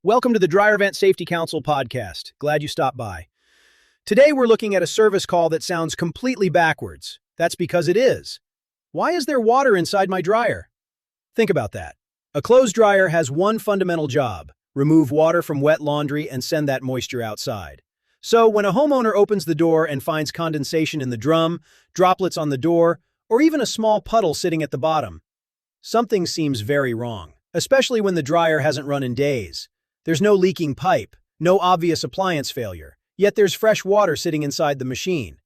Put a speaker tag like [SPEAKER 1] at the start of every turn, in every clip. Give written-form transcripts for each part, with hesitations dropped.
[SPEAKER 1] Welcome to the Dryer Vent Safety Council podcast. Glad you stopped by. Today we're looking at a service call that sounds completely backwards. That's because it is. Why is there water inside my dryer? Think about that. A clothes dryer has one fundamental job: remove water from wet laundry and send that moisture outside. So when a homeowner opens the door and finds condensation in the drum, droplets on the door, or even a small puddle sitting at the bottom, something seems very wrong, especially when the dryer hasn't run in days. There's no leaking pipe, no obvious appliance failure, yet there's fresh water sitting inside the machine.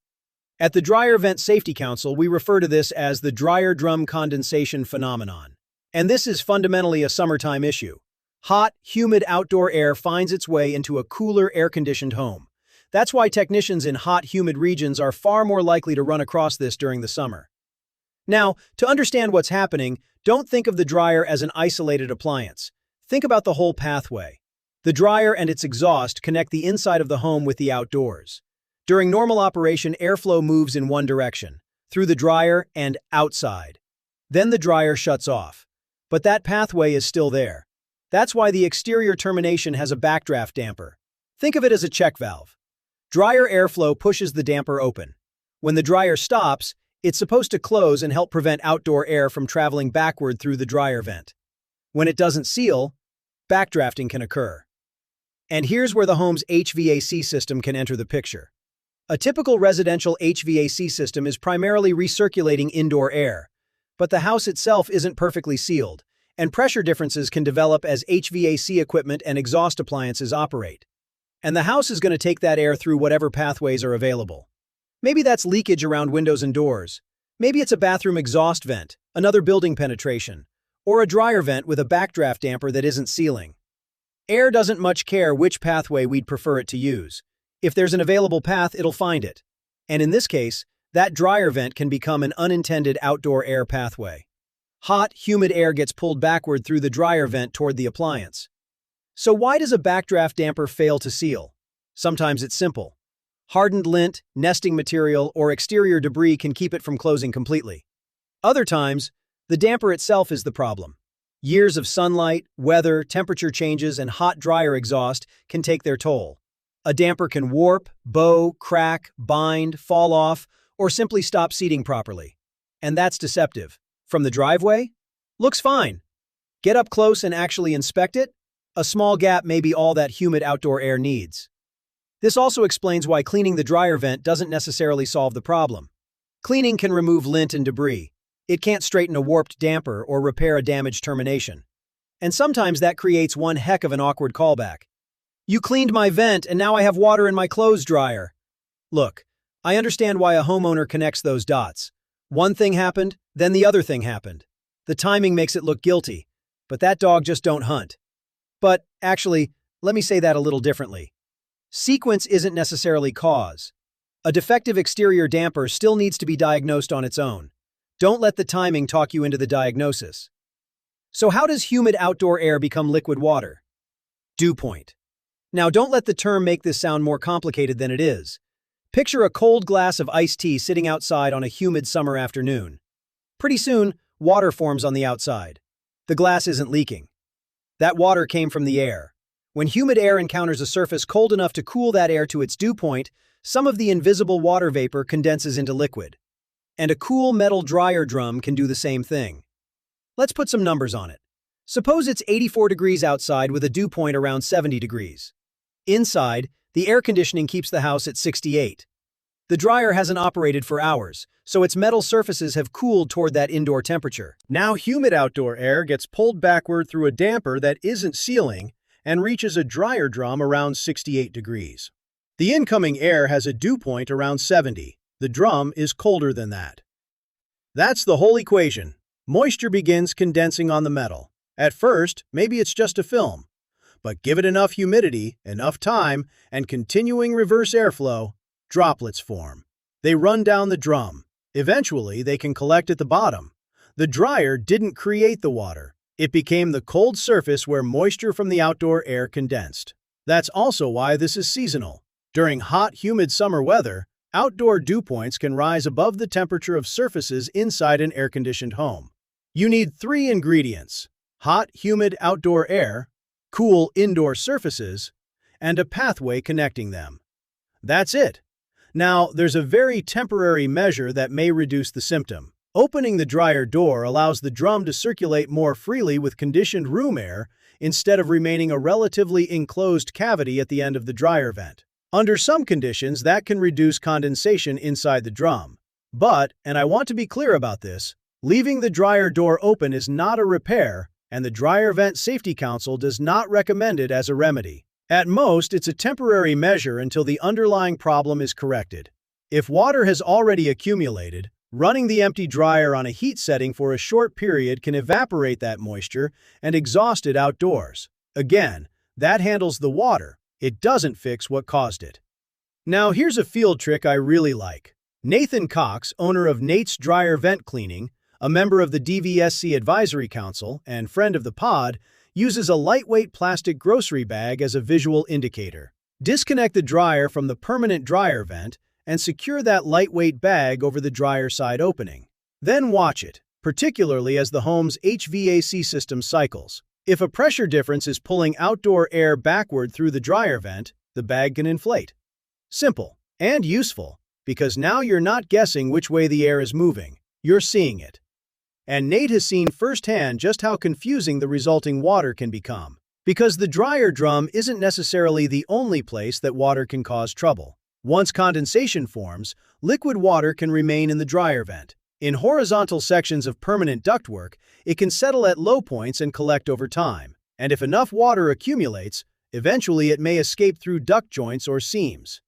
[SPEAKER 1] At the Dryer Vent Safety Council, we refer to this as the dryer drum condensation phenomenon. And this is fundamentally a summertime issue. Hot, humid outdoor air finds its way into a cooler, air-conditioned home. That's why technicians in hot, humid regions are far more likely to run across this during the summer. Now, to understand what's happening, don't think of the dryer as an isolated appliance. Think about the whole pathway. The dryer and its exhaust connect the inside of the home with the outdoors. During normal operation, airflow moves in one direction, through the dryer and outside. Then the dryer shuts off. But that pathway is still there. That's why the exterior termination has a backdraft damper. Think of it as a check valve. Dryer airflow pushes the damper open. When the dryer stops, it's supposed to close and help prevent outdoor air from traveling backward through the dryer vent. When it doesn't seal, backdrafting can occur. And here's where the home's HVAC system can enter the picture. A typical residential HVAC system is primarily recirculating indoor air, but the house itself isn't perfectly sealed, and pressure differences can develop as HVAC equipment and exhaust appliances operate. And the house is going to take that air through whatever pathways are available. Maybe that's leakage around windows and doors. Maybe it's a bathroom exhaust vent, another building penetration, or a dryer vent with a backdraft damper that isn't sealing. Air doesn't much care which pathway we'd prefer it to use. If there's an available path, it'll find it. And in this case, that dryer vent can become an unintended outdoor air pathway. Hot, humid air gets pulled backward through the dryer vent toward the appliance. So why does a backdraft damper fail to seal? Sometimes it's simple. Hardened lint, nesting material, or exterior debris can keep it from closing completely. Other times, the damper itself is the problem. Years of sunlight, weather, temperature changes, and hot dryer exhaust can take their toll. A damper can warp, bow, crack, bind, fall off, or simply stop seating properly. And that's deceptive. From the driveway? Looks fine. Get up close and actually inspect it? A small gap may be all that humid outdoor air needs. This also explains why cleaning the dryer vent doesn't necessarily solve the problem. Cleaning can remove lint and debris. It can't straighten a warped damper or repair a damaged termination. And sometimes that creates one heck of an awkward callback. You cleaned my vent and now I have water in my clothes dryer. Look, I understand why a homeowner connects those dots. One thing happened, then the other thing happened. The timing makes it look guilty, but that dog just don't hunt. But, actually, let me say that a little differently. Sequence isn't necessarily cause. A defective exterior damper still needs to be diagnosed on its own. Don't let the timing talk you into the diagnosis. So how does humid outdoor air become liquid water? Dew point. Now don't let the term make this sound more complicated than it is. Picture a cold glass of iced tea sitting outside on a humid summer afternoon. Pretty soon, water forms on the outside. The glass isn't leaking. That water came from the air. When humid air encounters a surface cold enough to cool that air to its dew point, some of the invisible water vapor condenses into liquid. And a cool metal dryer drum can do the same thing. Let's put some numbers on it. Suppose it's 84 degrees outside with a dew point around 70 degrees. Inside, the air conditioning keeps the house at 68. The dryer hasn't operated for hours, so its metal surfaces have cooled toward that indoor temperature.
[SPEAKER 2] Now humid outdoor air gets pulled backward through a damper that isn't sealing and reaches a dryer drum around 68 degrees. The incoming air has a dew point around 70. The drum is colder than that. That's the whole equation. Moisture begins condensing on the metal. At first, maybe it's just a film. But give it enough humidity, enough time, and continuing reverse airflow, droplets form. They run down the drum. Eventually, they can collect at the bottom. The dryer didn't create the water. It became the cold surface where moisture from the outdoor air condensed. That's also why this is seasonal. During hot, humid summer weather, outdoor dew points can rise above the temperature of surfaces inside an air-conditioned home. You need 3 ingredients: hot, humid outdoor air, cool indoor surfaces, and a pathway connecting them. That's it. Now, there's a very temporary measure that may reduce the symptom. Opening the dryer door allows the drum to circulate more freely with conditioned room air instead of remaining a relatively enclosed cavity at the end of the dryer vent. Under some conditions, that can reduce condensation inside the drum. But, and I want to be clear about this, leaving the dryer door open is not a repair, and the Dryer Vent Safety Council does not recommend it as a remedy. At most, it's a temporary measure until the underlying problem is corrected. If water has already accumulated, running the empty dryer on a heat setting for a short period can evaporate that moisture and exhaust it outdoors. Again, that handles the water. It doesn't fix what caused it. Now, here's a field trick I really like. Nathan Cox, owner of Nate's Dryer Vent Cleaning, a member of the DVSC Advisory Council and friend of the pod, uses a lightweight plastic grocery bag as a visual indicator. Disconnect the dryer from the permanent dryer vent and secure that lightweight bag over the dryer side opening. Then watch it, particularly as the home's HVAC system cycles. If a pressure difference is pulling outdoor air backward through the dryer vent, the bag can inflate. Simple and useful, because now you're not guessing which way the air is moving, you're seeing it. And Nate has seen firsthand just how confusing the resulting water can become. Because the dryer drum isn't necessarily the only place that water can cause trouble. Once condensation forms, liquid water can remain in the dryer vent. In horizontal sections of permanent ductwork, it can settle at low points and collect over time. And if enough water accumulates, eventually it may escape through duct joints or seams.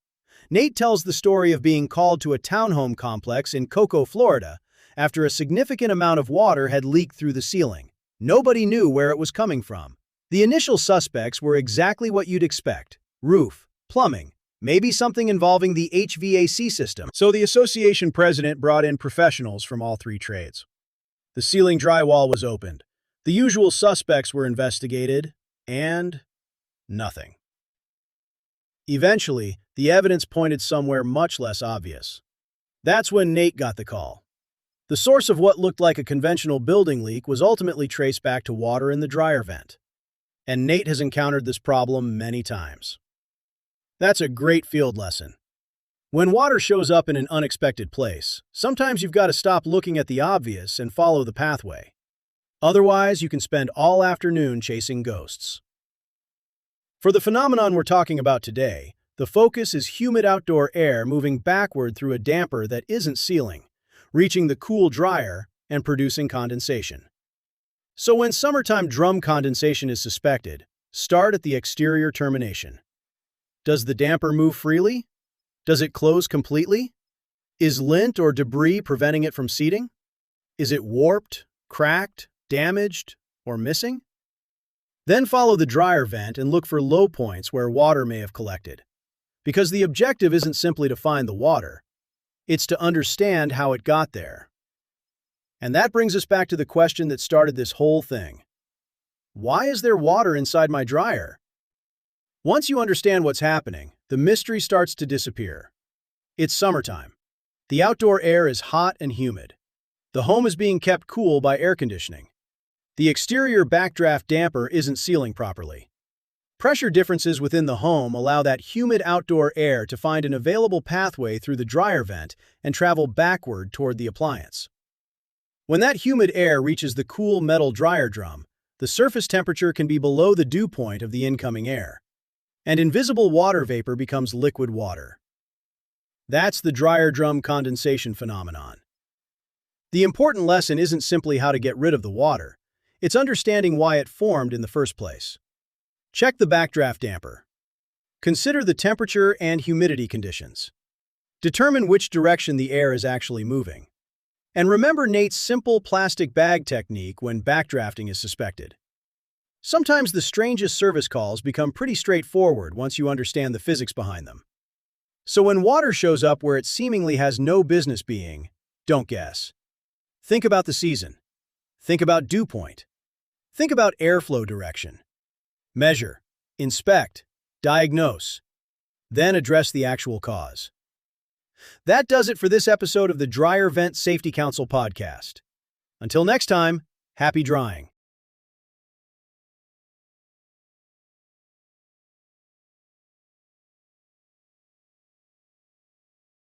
[SPEAKER 2] Nate tells the story of being called to a townhome complex in Cocoa, Florida, after a significant amount of water had leaked through the ceiling. Nobody knew where it was coming from. The initial suspects were exactly what you'd expect: roof, plumbing, maybe something involving the HVAC system. So the association president brought in professionals from all three trades. The ceiling drywall was opened. The usual suspects were investigated, and nothing. Eventually, the evidence pointed somewhere much less obvious. That's when Nate got the call. The source of what looked like a conventional building leak was ultimately traced back to water in the dryer vent. And Nate has encountered this problem many times. That's a great field lesson. When water shows up in an unexpected place, sometimes you've got to stop looking at the obvious and follow the pathway. Otherwise, you can spend all afternoon chasing ghosts. For the phenomenon we're talking about today, the focus is humid outdoor air moving backward through a damper that isn't sealing, reaching the cool dryer and producing condensation. So when summertime drum condensation is suspected, start at the exterior termination. Does the damper move freely? Does it close completely? Is lint or debris preventing it from seating? Is it warped, cracked, damaged, or missing? Then follow the dryer vent and look for low points where water may have collected. Because the objective isn't simply to find the water, it's to understand how it got there. And that brings us back to the question that started this whole thing. Why is there water inside my dryer? Once you understand what's happening, the mystery starts to disappear. It's summertime. The outdoor air is hot and humid. The home is being kept cool by air conditioning. The exterior backdraft damper isn't sealing properly. Pressure differences within the home allow that humid outdoor air to find an available pathway through the dryer vent and travel backward toward the appliance. When that humid air reaches the cool metal dryer drum, the surface temperature can be below the dew point of the incoming air, and invisible water vapor becomes liquid water. That's the dryer drum condensation phenomenon. The important lesson isn't simply how to get rid of the water, it's understanding why it formed in the first place. Check the backdraft damper. Consider the temperature and humidity conditions. Determine which direction the air is actually moving. And remember Nate's simple plastic bag technique when backdrafting is suspected. Sometimes the strangest service calls become pretty straightforward once you understand the physics behind them. So when water shows up where it seemingly has no business being, don't guess. Think about the season. Think about dew point. Think about airflow direction. Measure, inspect, diagnose, then address the actual cause. That does it for this episode of the Dryer Vent Safety Council podcast. Until next time, happy drying.